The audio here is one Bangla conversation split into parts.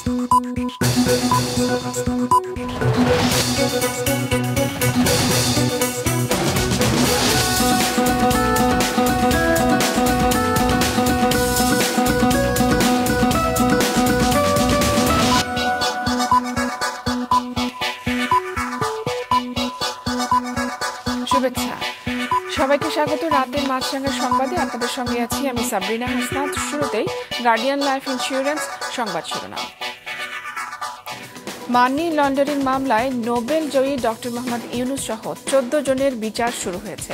শুভেচ্ছা সবাইকে স্বাগত রাতের মাছরাঙা সংবাদে আপনাদের সঙ্গে আছি আমি সাবরিনা হাসনাত। শুরুতেই গার্ডিয়ান লাইফ ইন্স্যুরেন্স সংবাদ শিরোনাম। মানি লন্ডারিং মামলায় নোবেল জয়ী ডক্টর মোহাম্মদ ইউনূস সহ 14 জনের বিচার শুরু হয়েছে।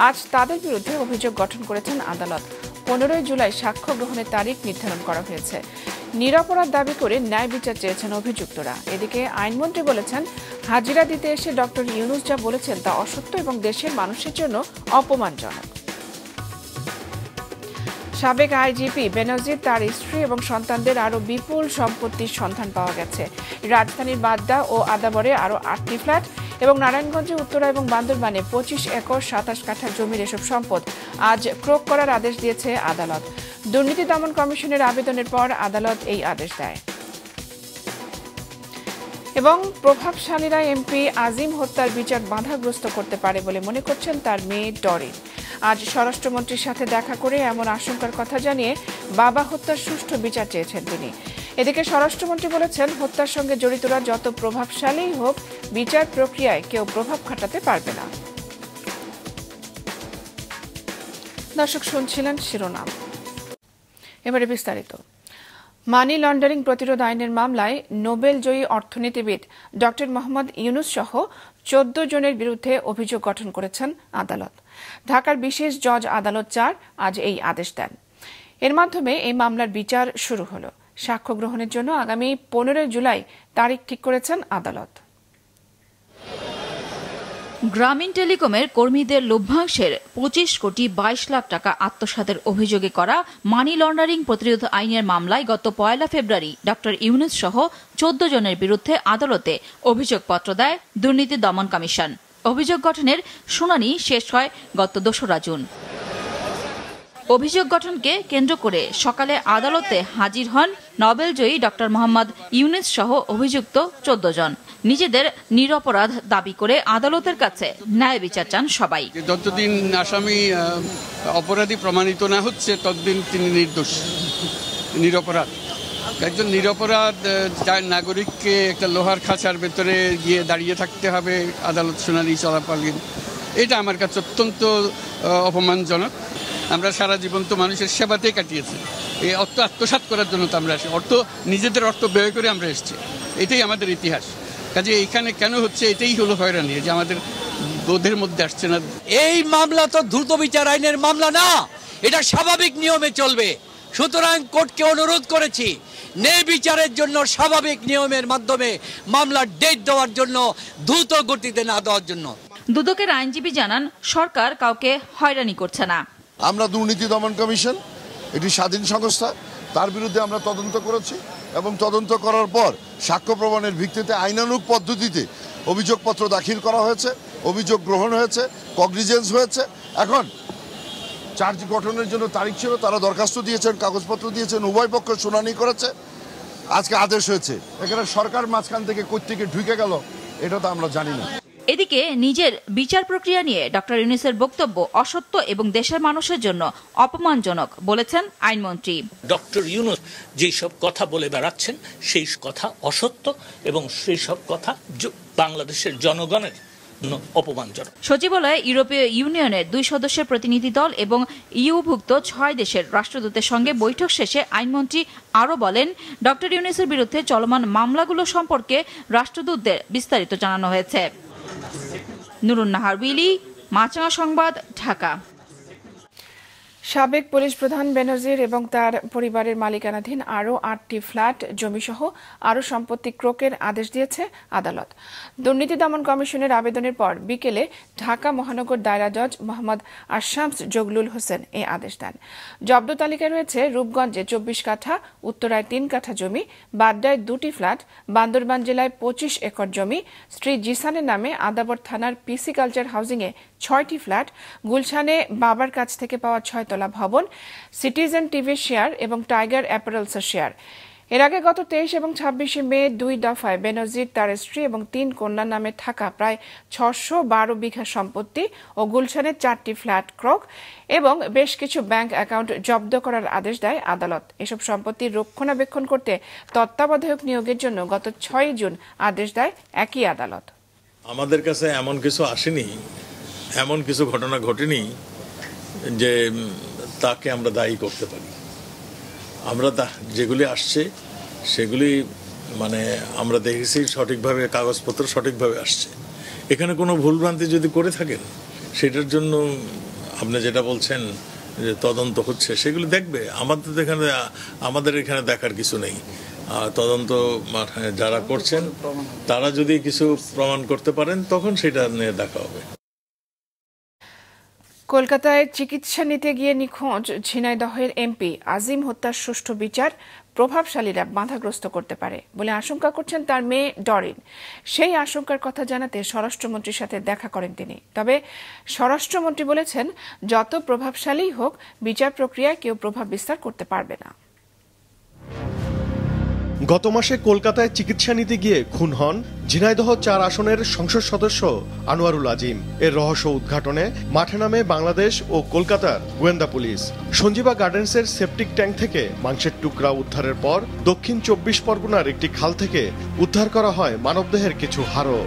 আজ তাদের বিরুদ্ধে অভিযোগ গঠন করেছেন আদালত। 15 জুলাই সাক্ষ্য গ্রহণের তারিখ নির্ধারণ করা হয়েছে। নিরপরাধ দাবি করে ন্যায় বিচার চেয়েছেন অভিযুক্তরা। এদিকে আইনমন্ত্রী বলেছেন, হাজিরা দিতে এসে ডক্টর ইউনূস যা বলেছেন তা অসত্য এবং দেশের মানুষের জন্য অপমানজনক। সাবেক আইজিপি বেনজির, তার স্ত্রী এবং সন্তানদের আরও বিপুল সম্পত্তির সন্ধান পাওয়া গেছে। রাজধানীর বাড্ডা ও আদাবরে আরও 8টি ফ্ল্যাট এবং নারায়ণগঞ্জে, উত্তরা এবং বান্দরবানে 25 একর 27 কাঠা জমির এসব সম্পদ আজ ক্রোক করার আদেশ দিয়েছে আদালত। দুর্নীতি দমন কমিশনের আবেদনের পর আদালত এই আদেশ দেয়। এবং প্রভাবশালীরা এমপি আজিম হত্যার বিচার বাধাগ্রস্ত করতে পারে বলে মনে করছেন তার মেয়ে ডরিন। আজ স্বরাষ্ট্রমন্ত্রীর সাথে দেখা করে এমন আশঙ্কার কথা জানিয়ে বাবা হত্যার সুষ্ঠু বিচার চেয়েছেন তিনি। এদিকে স্বরাষ্ট্রমন্ত্রী বলেছেন, হত্যার সঙ্গে জড়িতরা যত প্রভাবশালীই হোক, বিচার প্রক্রিয়ায় কেউ প্রভাব খাটাতে পারবে না। দর্শক শুনছিলেন শিরোনাম, এবারে বিস্তারিত। মানি লন্ডারিং প্রতিরোধ আইনের মামলায় নোবেল জয়ী অর্থনীতিবিদ ডক্টর মোহাম্মদ ইউনূস সহ 14 জনের বিরুদ্ধে অভিযোগ গঠন করেছেন আদালত। ঢাকার বিশেষ জজ আদালত 4 আজ এই আদেশ দেন। এর মাধ্যমে এই মামলার বিচার শুরু হল। সাক্ষ্য গ্রহণের জন্য আগামী 15 জুলাই তারিখ ঠিক করেছেন আদালত। গ্রামীণ টেলিকমের কর্মীদের লভ্যাংশের 25 কোটি 22 লাখ টাকা আত্মসাতের অভিযোগে করা মানি লন্ডারিং প্রতিরোধ আইনের মামলায় গত 1 ফেব্রুয়ারি ডক্টর ইউনূস সহ 14 জনের বিরুদ্ধে আদালতে অভিযোগপত্র দেয় দুর্নীতি দমন কমিশন। অভিযোগ গঠনের শুনানি শেষ হয় গত 2রা জুন। অভিযোগ গঠনকে কেন্দ্র করে সকালে আদালতে হাজির হন নোবেলজয়ী ডক্টর মোহাম্মদ ইউনূস সহ অভিযুক্ত 14 জন। নিজেদের নিরপরাধ দাবি করে আদালতের কাছে ন্যায় বিচার চান সবাই। যতদিন আসামি অপরাধী প্রমাণিত না হচ্ছে ততদিন তিনি নির্দোষ, নিরপরাধ। একজন নিরপরাধ নাগরিককে একটা লোহার খাঁচার ভেতরে গিয়ে দাঁড়িয়ে থাকতে হবে আদালত শুনানি চলাকালীন, এটা আমার কাছে অত্যন্ত অপমানজনক। আমরা সারা জীবন তো মানুষের সেবাতেই কাটিয়েছি, এই অর্থ আত্মসাৎ করার জন্য তো আমরা নিজেদের অর্থ ব্যয় করে আমরা এসেছি, এটাই আমাদের ইতিহাস। কাজে এইখানে কেন হচ্ছে, এটাই হলো হয়রানি, যে আমাদের বোধের মধ্যে আসছে না। এই মামলা তো দ্রুত বিচার আইনের মামলা না, এটা স্বাভাবিক নিয়মে চলবে। সুতরাং কোর্টকে অনুরোধ করেছি ন্যায় বিচারের জন্য স্বাভাবিক নিয়মের মাধ্যমে মামলার ডেট দেওয়ার জন্য, দ্রুত গতিতে না দেওয়ার জন্য। দুদকের আইনজীবী জানান, সরকার কাউকে হয়রানি করছে না। আমরা দুর্নীতি দমন কমিশন, এটি স্বাধীন সংস্থা, তার বিরুদ্ধে আমরা তদন্ত করেছি এবং তদন্ত করার পর সাক্ষ্য প্রমাণের ভিত্তিতে আইনানুগ পদ্ধতিতে অভিযোগপত্র দাখিল করা হয়েছে, অভিযোগ গ্রহণ হয়েছে, কগনিজেন্স হয়েছে। এখন চার্জ গঠনের জন্য তারিখ ছিল, তারা দরখাস্ত দিয়েছেন, কাগজপত্র দিয়েছেন, উভয় পক্ষ শুনানি করেছে, আজকে আদেশ হয়েছে। এখানে সরকার মাঝখান থেকে কোত্থেকে ঢুকে গেল এটা তো আমরা জানি না। এদিকে নিজের বিচার প্রক্রিয়া নিয়ে ডক্টর ইউনূসের বক্তব্য অসত্য এবং দেশের মানুষের জন্য অপমানজনক বলেছেন আইনমন্ত্রী। ডক্টর ইউনূস যেই সব কথা বলে বেড়াচ্ছেন সেই কথা অসত্য এবং সেই সব কথা বাংলাদেশের জনগণের অপমানজনক। সচিবালয়ে ইউরোপীয় ইউনিয়নের 2 সদস্যের প্রতিনিধি দল এবং ইউভুক্ত 6 দেশের রাষ্ট্রদূতের সঙ্গে বৈঠক শেষে আইনমন্ত্রী আরও বলেন, ডক্টর ইউনূসের বিরুদ্ধে চলমান মামলাগুলো সম্পর্কে রাষ্ট্রদূতদের বিস্তারিত জানানো হয়েছে। নুরুন নাহার উইলি, মাছরাঙা সংবাদ, ঢাকা। সাবেক পুলিশ প্রধান বেনজির এবং তার পরিবারের মালিকানাধীন আরও 8টি ফ্ল্যাট, জমিসহ আরও সম্পত্তি ক্রোকের আদেশ দিয়েছে আদালত। দুর্নীতি দমন কমিশনের আবেদনের পর বিকেলে ঢাকা মহানগর দায়রা জজ মোহাম্মদ আশামস জগলুল হোসেন এই আদেশ দেন। জব্দ তালিকায় রয়েছে রূপগঞ্জে 24 কাঠা, উত্তরায় 3 কাঠা জমি, বাড্ডায় 2টি ফ্ল্যাট, বান্দরবান জেলায় 25 একর জমি, স্ত্রী জিসানের নামে আদাবর থানার পিসি কালচার হাউজিংয়ে 6টি ফ্ল্যাট, গুলশানে বাবার কাছ থেকে পাওয়া 6 তলা ভবন, সিটিজেন টিভির শেয়ার এবং টাইগার অ্যাপারেলসের শেয়ার। এর আগে গত 23 এবং 26 মে 2 দফায় বেনজির, তার স্ত্রী এবং 3 কন্যার নামে থাকা প্রায় 612 বিঘা সম্পত্তি ও গুলশানের 4টি ফ্ল্যাট ক্রয় এবং বেশ কিছু ব্যাংক অ্যাকাউন্ট জব্দ করার আদেশ দেয় আদালত। এসব সম্পত্তির রক্ষণাবেক্ষণ করতে তত্ত্বাবধায়ক নিয়োগের জন্য গত 6 জুন আদেশ দেয় একই আদালত। আমাদের কাছে এমন কিছু আসেনি, এমন কিছু ঘটনা ঘটেনি যে তাকে আমরা দায়ী করতে পারি। আমরা যেগুলি আসছে সেগুলি মানে আমরা দেখেছি সঠিকভাবে, কাগজপত্র সঠিকভাবে আসছে। এখানে কোনো ভুলভ্রান্তি যদি করে থাকেন সেটার জন্য আপনি যেটা বলছেন যে তদন্ত হচ্ছে, সেগুলি দেখবে। আমাদের এখানে দেখার কিছু নেই। তদন্ত যারা করছেন তারা যদি কিছু প্রমাণ করতে পারেন তখন সেটা নিয়ে দেখা হবে। কলকাতায় চিকিৎসা নিতে গিয়ে নিখোঁজ ঝিনাইদহের এমপি আজিম হত্যার সুষ্ঠু বিচার প্রভাবশালীরা বাধাগ্রস্ত করতে পারে বলে আশঙ্কা করছেন তার মেয়ে ডরিন। সেই আশঙ্কার কথা জানাতে স্বরাষ্ট্রমন্ত্রীর সাথে দেখা করেন তিনি। তবে স্বরাষ্ট্রমন্ত্রী বলেছেন, যত প্রভাবশালীই হোক বিচার প্রক্রিয়ায় কেউ প্রভাব বিস্তার করতে পারবে না। গত মাসে কলকাতায় চিকিৎসা নিতে গিয়ে খুন হন ঝিনাইদহ 4 আসনের সংসদ সদস্য আনোয়ারুল আজিম। এর রহস্য উদ্ঘাটনে মাঠে নামে বাংলাদেশ ও কলকাতার গোয়েন্দা পুলিশ। সঞ্জীবা গার্ডেন্সের সেপটিক ট্যাঙ্ক থেকে মাংসের টুকরা উদ্ধারের পর দক্ষিণ 24 পরগনার একটি খাল থেকে উদ্ধার করা হয় মানবদেহের কিছু হাড়ও।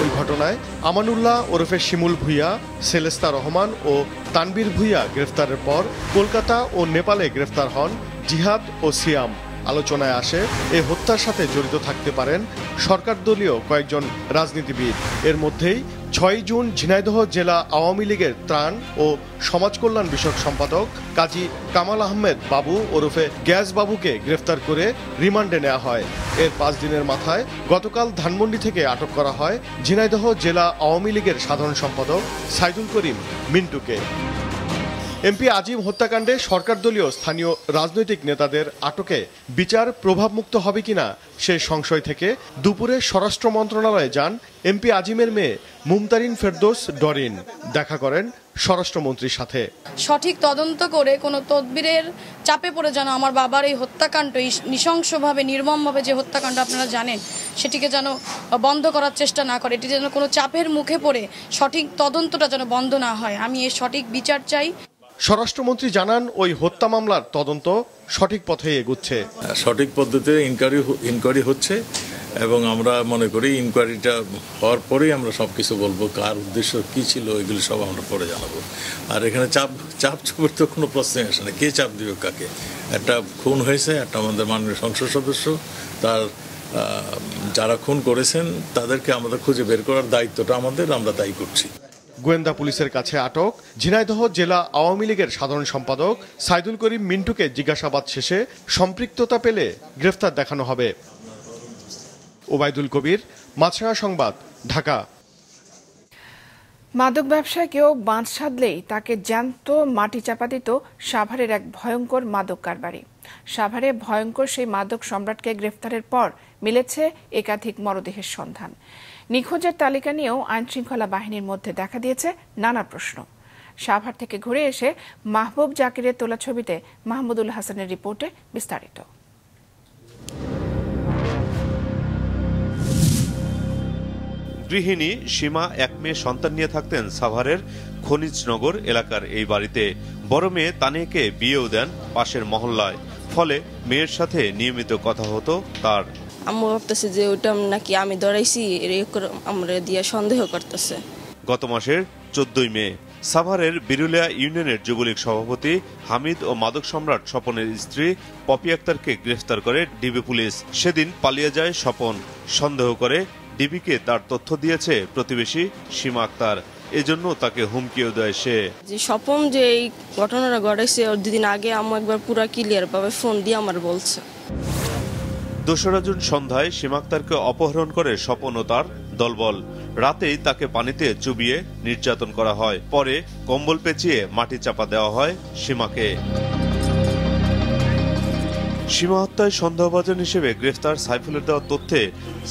ওই ঘটনায় আমানুল্লাহ ওরফে শিমুল ভুইয়া, সেলেস্তা রহমান ও তানবীর ভুইয়া গ্রেফতারের পর কলকাতা ও নেপালে গ্রেফতার হন জিহাদ ও সিয়াম। আলোচনায় আসে এই হত্যার সাথে জড়িত থাকতে পারেন সরকার দলীয় কয়েকজন রাজনীতিবিদ। এর মধ্যেই 6 জুন ঝিনাইদহ জেলা আওয়ামী লীগের ত্রাণ ও সমাজ কল্যাণ বিষয়ক সম্পাদক কাজী কামাল আহমেদ বাবু ওরফে গ্যাস বাবুকে গ্রেফতার করে রিমান্ডে নেওয়া হয়। এর 5 দিনের মাথায় গতকাল ধানমন্ডি থেকে আটক করা হয় ঝিনাইদহ জেলা আওয়ামী লীগের সাধারণ সম্পাদক সাইদুল করিম মিন্টুকে। এমপি আজিম হত্যাকাণ্ডে সরকার দলীয় স্থানীয় রাজনৈতিক নেতাদের আটকে বিচার প্রভাবমুক্ত হবে কিনা সে সংশয় থেকে দুপুরে স্বরাষ্ট্র মন্ত্রণালয়ে যান এমপি আজিমের মেয়ে মুমতারিন ফেরদৌস ডরিন। দেখা করেন স্বরাষ্ট্রমন্ত্রীর সাথে। সঠিক তদন্ত করে কোনো তদবিরের চাপে পড়ে যেন আমার বাবার এই হত্যাকাণ্ড, এই নৃশংসভাবে নির্মমভাবে যে হত্যাকাণ্ড আপনারা জানেন, সেটিকে যেন বন্ধ করার চেষ্টা না করে, এটি যেন কোনো চাপের মুখে পড়ে সঠিক তদন্তটা যেন বন্ধ না হয়। আমি এর সঠিক বিচার চাই। স্বরাষ্ট্রমন্ত্রী জানান, ওই হত্যা মামলার তদন্ত সঠিক পথে এগুচ্ছে। সঠিক পদ্ধতিতে ইনকোয়ারি হচ্ছে এবং আমরা মনে করি ইনকোয়ারিটা হওয়ার পরেই আমরা সবকিছু বলবো, কার উদ্দেশ্য কি ছিল এগুলি সব আমরা পরে জানাবো। আর এখানে চাপ চুপের তো কোনো প্রশ্নই আসে না। কে চাপ দিবে কাকে? একটা খুন হয়েছে, একটা আমাদের মাননীয় সংসদ সদস্য, তার যারা খুন করেছেন তাদেরকে আমাদের খুঁজে বের করার দায়িত্বটা আমাদের, আমরা তাই করছি। গোয়েন্দা পুলিশের কাছে আটক ঝিনাইদহ জেলা আওয়ামী লীগের সাধারণ সম্পাদক সাইদুল করিম মিন্টুকে জিজ্ঞাসাবাদ শেষে সম্পৃক্ততা পেলে গ্রেফতার দেখানো হবে। ওবায়দুল কবির, মাছরাঙা সংবাদ, ঢাকা। মাদক ব্যবসায় কেউ বাঁধ সাধলেই তাকে জ্যান্ত মাটি চাপা দিত সাভারের এক ভয়ঙ্কর মাদক কারবারি। সাভারে ভয়ঙ্কর সেই মাদক সম্রাটকে গ্রেফতারের পর মিলেছে একাধিক মরদেহের সন্ধান। নিখোঁজের তালিকা নিয়েও আইনশৃঙ্খলা বাহিনীর মধ্যে দেখা দিয়েছে নানা প্রশ্ন। সাভার থেকে ঘুরে এসে মাহবুব জাকিরের তোলা ছবিতে মাহমুদুল হাসানের রিপোর্টে বিস্তারিত। গৃহিণী সীমা 1 মেয়ে সন্তান নিয়ে থাকতেন সাভারের খনিজনগর এলাকার এই বাড়িতে। বড় মেয়ে তানিয়াকে বিয়েও দেন পাশের মহল্লায়। ফলে মেয়ের সাথে নিয়মিত কথা হতো তার। আম্মু ভাবতেছে যে ওইটা নাকি আমি ধরাইছি, আমরা দিয়ে সন্দেহ করতেছে। গত মাসের 14 মে সাভারের বিরুলিয়া ইউনিয়নের যুবলীগ সভাপতি হামিদ ও মাদক সম্রাট স্বপনের স্ত্রী পপি আক্তারকে গ্রেফতার করে ডিবি পুলিশ। সেদিন পালিয়ে যায় স্বপন। সন্দেহ করে ডিবিকে তার তথ্য দিয়েছে প্রতিবেশী সীমা আক্তার। এজন্য তাকে হুমকিও দেয় সে। যে স্বপন যে এই ঘটনাটা ঘটাইছে ওর 2 দিন আগে আম্মু একবার পুরো ক্লিয়ার ভাবে ফোন দিয়ে আমার বলছে। 2রা জুন সন্ধ্যায় সীমা আক্তারকে অপহরণ করে স্বপন ও তার দলবল। রাতেই তাকে পানিতে চুবিয়ে নির্যাতন করা হয়। পরে কম্বল পেঁচিয়ে মাটি চাপা দেওয়া হয় সীমাকে। সীমা হত্যায় সন্দেহভাজন হিসেবে গ্রেফতার সাইফুলের দেওয়া তথ্যে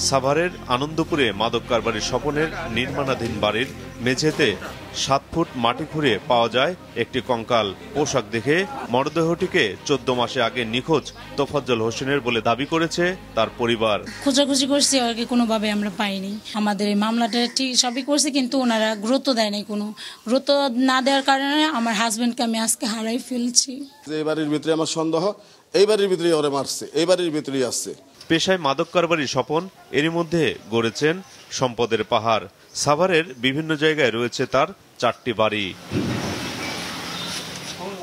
সাভারের আনন্দপুরে মাদক কারবারি স্বপনের নির্মাণাধীন বাড়ির মেঝেতে 7 ফুট মাটি খুঁড়ে পাওয়া যায় একটি কঙ্কাল। পোশাক দেখে মরদেহটিকে 14 মাসে আগে নিখোঁজ তোফাজ্জল হোসেনের বলে দাবি করেছে তার পরিবার। খোঁজাখুঁজি করছি, ওকে কোনোভাবে আমরা পাইনি। আমাদের এই মামলাটা ঠিক সবই করছি, কিন্তু ওনারা গুরুত্ব দেয় নাই। কোনো গুরুত্ব না দেওয়ার কারণে আমার হাজবেন্ডকে আমি আজকে হারাই ফেলছি। এই বাড়ির ভিতরে আমার সন্দেহ, এই বাড়ির ভিতরেই ওরে মারছে, এই বাড়ির ভিতরেই আসছে। পেশায় মাদক কারবারি স্বপন এরই মধ্যে গড়েছেন সম্পদের পাহাড়। সাভারের বিভিন্ন জায়গায় রয়েছে তার 4টি বাড়ি।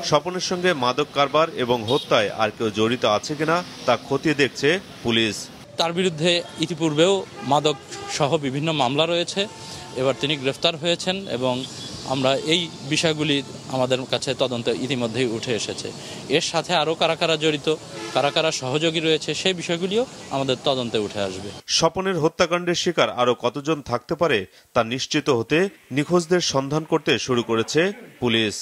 স্বপনের সঙ্গে মাদক কারবার এবং হত্যায় আর কেউ জড়িত আছে কিনা তা খতিয়ে দেখছে পুলিশ। তার বিরুদ্ধে ইতিপূর্বেও মাদক সহ বিভিন্ন মামলা রয়েছে, এবার তিনি গ্রেফতার হয়েছেন এবং আমরা এই বিষয়গুলি আমাদের কাছে তদন্তে ইতিমধ্যেই উঠে এসেছে। এর সাথে আরও কারা কারা জড়িত, কারা কারা সহযোগী রয়েছে সেই বিষয়গুলিও আমাদের তদন্তে উঠে আসবে। স্বপনের হত্যাকাণ্ডের শিকার আরও কতজন থাকতে পারে তা নিশ্চিত হতে নিখোঁজদের সন্ধান করতে শুরু করেছে পুলিশ।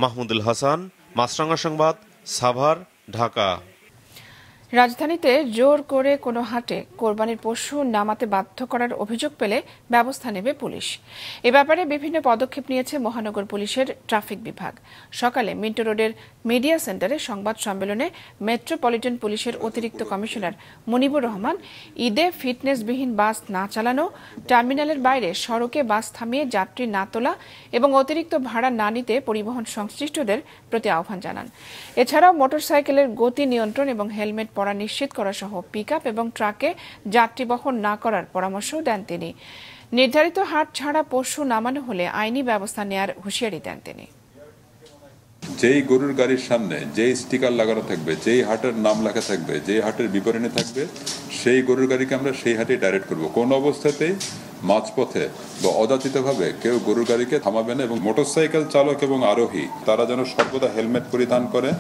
মাহমুদুল হাসান, মাছরাঙা সংবাদ, সাভার, ঢাকা। রাজধানীতে জোর করে কোনো হাটে কোরবানির পশু নামাতে বাধ্য করার অভিযোগ পেলে ব্যবস্থা নেবে পুলিশ। এ ব্যাপারে বিভিন্ন পদক্ষেপ নিয়েছে মহানগর পুলিশের ট্রাফিক বিভাগ। সকালে মিন্টো রোডের মিডিয়া সেন্টারে সংবাদ সম্মেলনে মেট্রোপলিটন পুলিশের অতিরিক্ত কমিশনার মুনিবুর রহমান ঈদে ফিটনেসবিহীন বাস না চালানো, টার্মিনালের বাইরে সড়কে বাস থামিয়ে যাত্রী না তোলা এবং অতিরিক্ত ভাড়া না নিতে পরিবহন সংশ্লিষ্টদের প্রতি আহ্বান জানান। এছাড়াও মোটরসাইকেলের গতি নিয়ন্ত্রণ এবং হেলমেট পরা নিশ্চিত করা সহ পিকআপ এবং ট্রাকে যাত্রী বহন না করার পরামর্শও দেন তিনি। নির্ধারিত হাট ছাড়া পশু নামানো হলে আইনি ব্যবস্থা নেয়ার হুঁশিয়ারি দেন তিনি। যেই গরুর গাড়ির সামনে যেই স্টিকার লাগানো থাকবে, যেই হাটের নাম লেখা থাকবে, যেই হাটের বিবরণী থাকবে, সেই গরুর গাড়িকে আমরা সেই হাটে ডাইরেক্ট করব। কোন অবস্থাতেই মাঝপথে বা অযাচিতভাবে কেউ গরুর গাড়িকে থামাবে না এবং মোটরসাইকেল চালক এবং আরোহী তারা যেন সর্বদা হেলমেট পরিধান করে।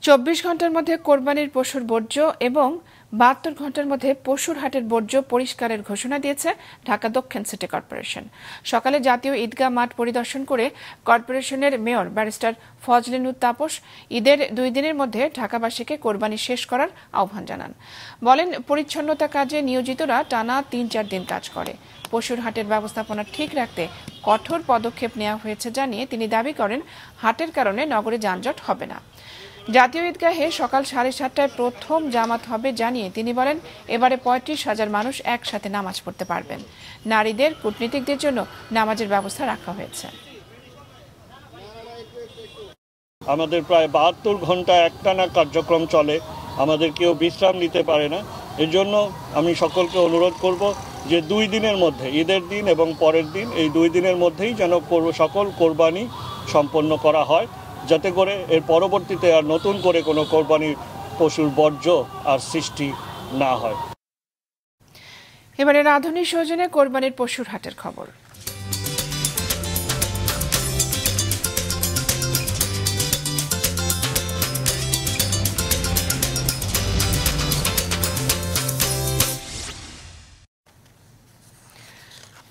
24 ঘন্টার মধ্যে কোরবানির পশুর বর্জ্য এবং 72 ঘন্টার মধ্যে পশুর হাটের বর্জ্য পরিষ্কারের ঘোষণা দিয়েছে ঢাকা দক্ষিণ সিটি কর্পোরেশন। সকালে জাতীয় ঈদগাহ মাঠ পরিদর্শন করে কর্পোরেশনের মেয়র ব্যারিস্টার ফজলিনুর তাপস ঈদের 2 দিনের মধ্যে ঢাকাবাসীকে কোরবানি শেষ করার আহ্বান জানান। বলেন, পরিচ্ছন্নতা কাজে নিয়োজিতরা টানা 3-4 দিন কাজ করে। পশুর হাটের ব্যবস্থাপনা ঠিক রাখতে কঠোর পদক্ষেপ নেওয়া হয়েছে জানিয়ে তিনি দাবি করেন, হাটের কারণে নগরে যানজট হবে না। জাতীয় ঈদগাহে সকাল 7:30টায় প্রথম জামাত হবে জানিয়ে তিনি বলেন, এবারে 35,000 মানুষ একসাথে নামাজ পড়তে পারবেন। নারীদের, কূটনীতিকদের জন্য নামাজের ব্যবস্থা রাখা হয়েছে। আমাদের প্রায় 72 ঘন্টা একটানা কার্যক্রম চলে, আমাদের কেউ বিশ্রাম নিতে পারে না। এর জন্য আমি সকলকে অনুরোধ করব যে 2 দিনের মধ্যে, ঈদের দিন এবং পরের দিন, এই 2 দিনের মধ্যেই যেন সকল কোরবানি সম্পন্ন করা হয়, যাতে করে এর পরবর্তীতে আর নতুন করে কোনো কোরবানির পশুর বর্জ্য আর সৃষ্টি না হয়। এবারে রাধুনী সৌজন্যে কোরবানির পশুর হাটের খবর।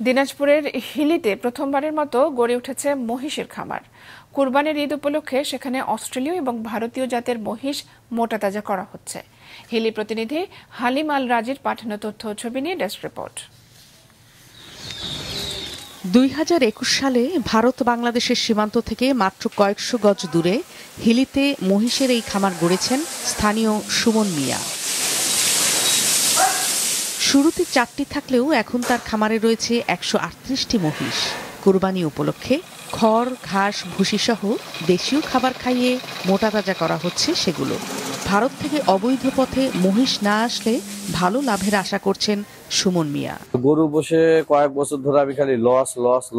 দিনাজপুরের হিলিতে প্রথমবারের মতো গড়ে উঠেছে মহিষের খামার। কুরবানির ঈদ উপলক্ষে সেখানে অস্ট্রেলীয় এবং ভারতীয় জাতের মহিষ মোটাতাজা করা হচ্ছে। হিলি প্রতিনিধি হালিম আল রাজির পাঠানো তথ্য ও ছবি নিয়ে ডেস্ক রিপোর্ট। 2021 সালে ভারত বাংলাদেশের সীমান্ত থেকে মাত্র কয়েকশো গজ দূরে হিলিতে মহিষের এই খামার গড়েছেন স্থানীয় সুমন মিয়া। শুরুতে 4টি থাকলেও এখন তার খামারে রয়েছে 138টি মহিষ। কুরবানি উপলক্ষে খড়, ঘাস, ভুসি সহ দেশীয় খাবার খাইয়ে মোটাতাজা করা হচ্ছে সেগুলো। ভারত থেকে অবৈধ পথে মহিষ না আসলে ভালো লাভের আশা করছেন সুমন মিয়া। গরু বসে কয়েক বছর ধরে আমি খালি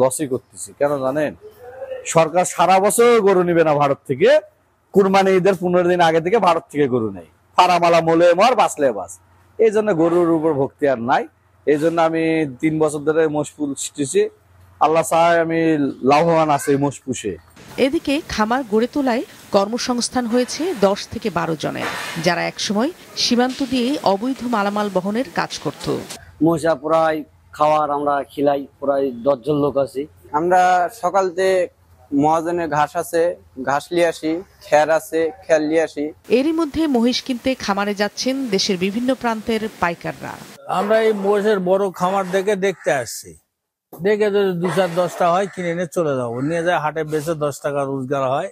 লসই করতেছি। কেন জানেন? সরকার সারা বছর গরু নিবে না ভারত থেকে, কুরবানি ঈদের 15 দিন আগে থেকে ভারত থেকে গরু নেই। ফারামালা মোলে মর, বাঁচলে বাস। এই জন্য গরুর উপর ভক্তি আর নাই। এই জন্য আমি 3 বছর ধরে মোষ পুষতেছি। আল্লাহ চায় আমি লাভবান আছি মোষ পুষে। এদিকে খামার গড়ে তোলায় কর্মসংস্থান হয়েছে 10 থেকে 12 জনের, যারা একসময় সীমান্ত দিয়ে অবৈধ মালামাল বহনের কাজ করত। মহিষা প্রায় খাওয়ার আমরা খিলাই প্রায় 10 জন লোক আছি। আমরা সকালতে মহাজনের ঘাস আছে, ঘাস লিয়ে আসি, খের আছে, খের লিয়ে আসি। এরই মধ্যে মহিষ কিনতে খামারে যাচ্ছেন দেশের বিভিন্ন প্রান্তের পাইকাররা। আমরা এই মহিষের বড় খামার দেখতে আসছি, দেখে যদি 2-10টা হয় কিনে নিয়ে চলে যাবো, নিয়ে যায় হাটে বেচে 10 টাকা রোজগার হয়,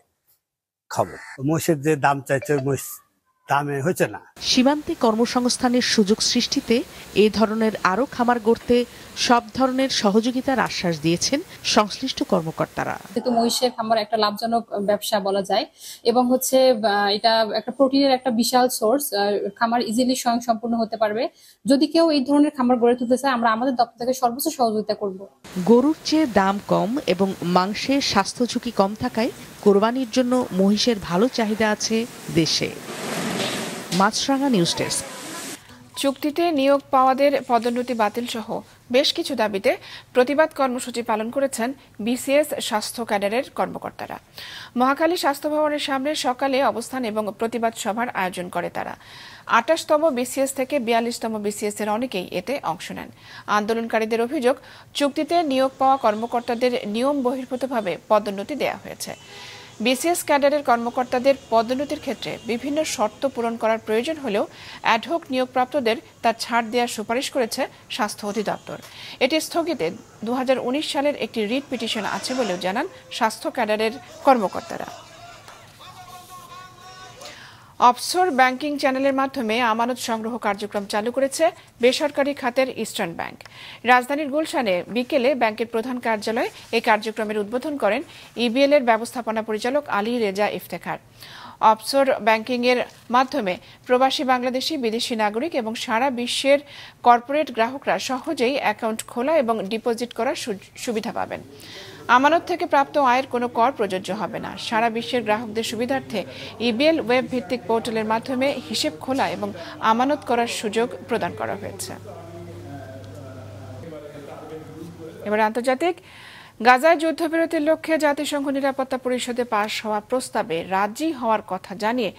খাবো। মহিষের যে দাম চাইছে মহিষ দামে হচ্ছে না। সীমান্তে কর্মসংস্থানের সুযোগ সৃষ্টিতে এই ধরনের আরো খামার গড়তে সব ধরনের সহযোগিতার আশ্বাস দিয়েছেন সংশ্লিষ্ট কর্মকর্তারা। কিন্তু মহিষের খামার একটা লাভজনক ব্যবসা বলা যায় এবং হচ্ছে এটা একটা প্রোটিনের একটা বিশাল সোর্স। খামার ইজিলি স্বয়ংসম্পূর্ণ হতে পারবে। যদি কেউ এই ধরনের খামার গড়ে তুলতে চায়, আমরা আমাদের দপ্তর থেকে সর্বোচ্চ সহযোগিতা করব। গরুর চেয়ে দাম কম এবং মাংসের স্বাস্থ্য ঝুঁকি কম থাকায় কোরবানির জন্য মহিষের ভালো চাহিদা আছে দেশে। মাছরাঙা নিউজ ডেস্ক। চুক্তিতে নিয়োগ পাওয়াদের পদোন্নতি বাতিল সহ বেশ কিছু দাবিতে প্রতিবাদ কর্মসূচি পালন করেছেন বিসিএস স্বাস্থ্য ক্যাডারের কর্মকর্তারা। মহাখালী স্বাস্থ্য ভবনের সামনে সকালে অবস্থান এবং প্রতিবাদ সভার আয়োজন করে তারা। 28তম বিসিএস থেকে 42তম বিসিএস এর অনেকেই এতে অংশ নেন। আন্দোলনকারীদের অভিযোগ, চুক্তিতে নিয়োগ পাওয়া কর্মকর্তাদের নিয়ম বহির্ভূতভাবে পদোন্নতি দেওয়া হয়েছে। বিসিএস ক্যাডারের কর্মকর্তাদের পদোন্নতির ক্ষেত্রে বিভিন্ন শর্ত পূরণ করার প্রয়োজন হলেও অ্যাডহক নিয়োগপ্রাপ্তদের তা ছাড় দেওয়ার সুপারিশ করেছে স্বাস্থ্য অধিদপ্তর। এটি স্থগিতে 2019 সালের একটি রিট পিটিশন আছে বলেও জানান স্বাস্থ্য ক্যাডারের কর্মকর্তারা। অফশোর ব্যাংকিং চ্যানেলের মাধ্যমে আমানত সংগ্রহ কার্যক্রম চালু করেছে বেসরকারি খাতের ইস্টার্ন ব্যাংক। রাজধানীর গুলশানে বিকেলে ব্যাংকের প্রধান কার্যালয়ে এই কার্যক্রমের উদ্বোধন করেন ইবিএল এর ব্যবস্থাপনা পরিচালক আলী রেজা ইফতেখার। অফশোর ব্যাংকিং এর মাধ্যমে প্রবাসী বাংলাদেশি, বিদেশি নাগরিক এবং সারা বিশ্বের কর্পোরেট গ্রাহকরা সহজেই অ্যাকাউন্ট খোলা এবং ডিপোজিট করার সুবিধা পাবেন। আমানত থেকে প্রাপ্ত আয়ের কোনো কর প্রযোজ্য হবে না। সারা বিশ্বের গ্রাহকদের সুবিধার্থে ইবিএল ওয়েব ভিত্তিক পোর্টালের মাধ্যমে হিসেব খোলা এবং আমানত করার সুযোগ প্রদান করা হয়েছে। এবার আন্তর্জাতিক। গাজায় যুদ্ধবিরতির লক্ষ্যে জাতিসংঘ নিরাপত্তা পরিষদে পাশ হওয়া প্রস্তাবে রাজি হওয়ার কথা জানিয়ে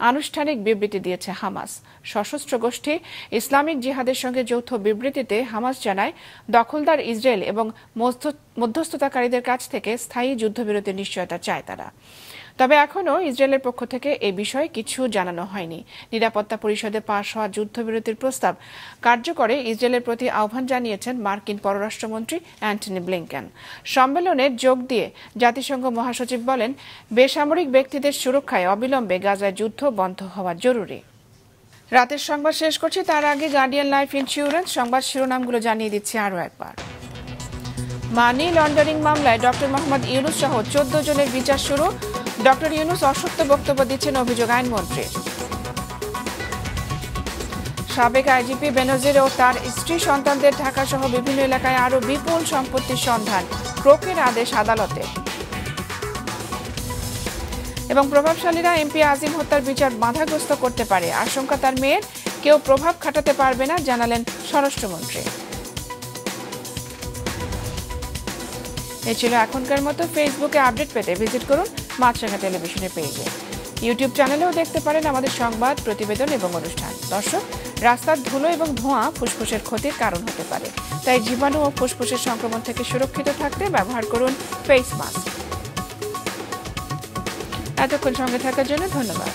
আনুষ্ঠানিক বিবৃতি দিয়েছে হামাস। সশস্ত্র গোষ্ঠী ইসলামিক জিহাদের সঙ্গে যৌথ বিবৃতিতে হামাস জানায়, দখলদার ইসরায়েল এবং মধ্যস্থতাকারীদের কাছ থেকে স্থায়ী যুদ্ধবিরতির নিশ্চয়তা চায় তারা। তবে এখনও ইসরায়েলের পক্ষ থেকে এই বিষয়ে কিছু জানানো হয়নি। নিরাপত্তা পরিষদে পাশ হওয়া যুদ্ধবিরতির প্রস্তাব কার্যকরে ইসরায়েলের প্রতি আহ্বান জানিয়েছেন মার্কিন পররাষ্ট্রমন্ত্রী অ্যান্টনি ব্লিংকেন। সম্মেলনে যোগ দিয়ে জাতিসংঘ মহাসচিব বলেন, বেসামরিক ব্যক্তিদের সুরক্ষায় অবিলম্বে গাজায় যুদ্ধ বন্ধ হওয়া জরুরি। রাতের সংবাদ শেষ করছি, তার আগে গার্ডিয়ান লাইফ ইন্স্যুরেন্স সংবাদ শিরোনামগুলো জানিয়ে দিচ্ছি আরও একবার। মানি লন্ডারিং মামলায় ডক্টর মোহাম্মদ ইউনূস সহ 14 জনের বিচার শুরু। ডক্টর ইউনূস অসত্য বক্তব্য দিচ্ছেন, অভিযোগ আইনমন্ত্রীর। সাবেক আইজিপি বেনজির ও তার স্ত্রী সন্তানদের ঢাকা সহ বিভিন্ন এলাকায় আরও বিপুল সম্পত্তির সন্ধান, ক্রোকের আদেশ আদালতে। এবং প্রভাবশালীরা এমপি আজিম হত্যার বিচার বাধাগ্রস্ত করতে পারে, আশঙ্কা তার মেয়ের, কেউ প্রভাব খাটাতে পারবে না জানালেন স্বরাষ্ট্রমন্ত্রী। এ ছিল এখনকার মতো। ফেসবুকে আপডেট পেতে ভিজিট করুন মাছরাঙা টেলিভিশনের পেজে। ইউটিউব চ্যানেলেও দেখতে পারেন আমাদের সংবাদ, প্রতিবেদন এবং অনুষ্ঠান। দর্শক, রাস্তার ধুলো এবং ধোঁয়া ফুসফুসের ক্ষতির কারণ হতে পারে, তাই জীবাণু ও ফুসফুসের সংক্রমণ থেকে সুরক্ষিত থাকতে ব্যবহার করুন ফেস মাস্ক। এতক্ষণ সঙ্গে থাকার জন্য ধন্যবাদ।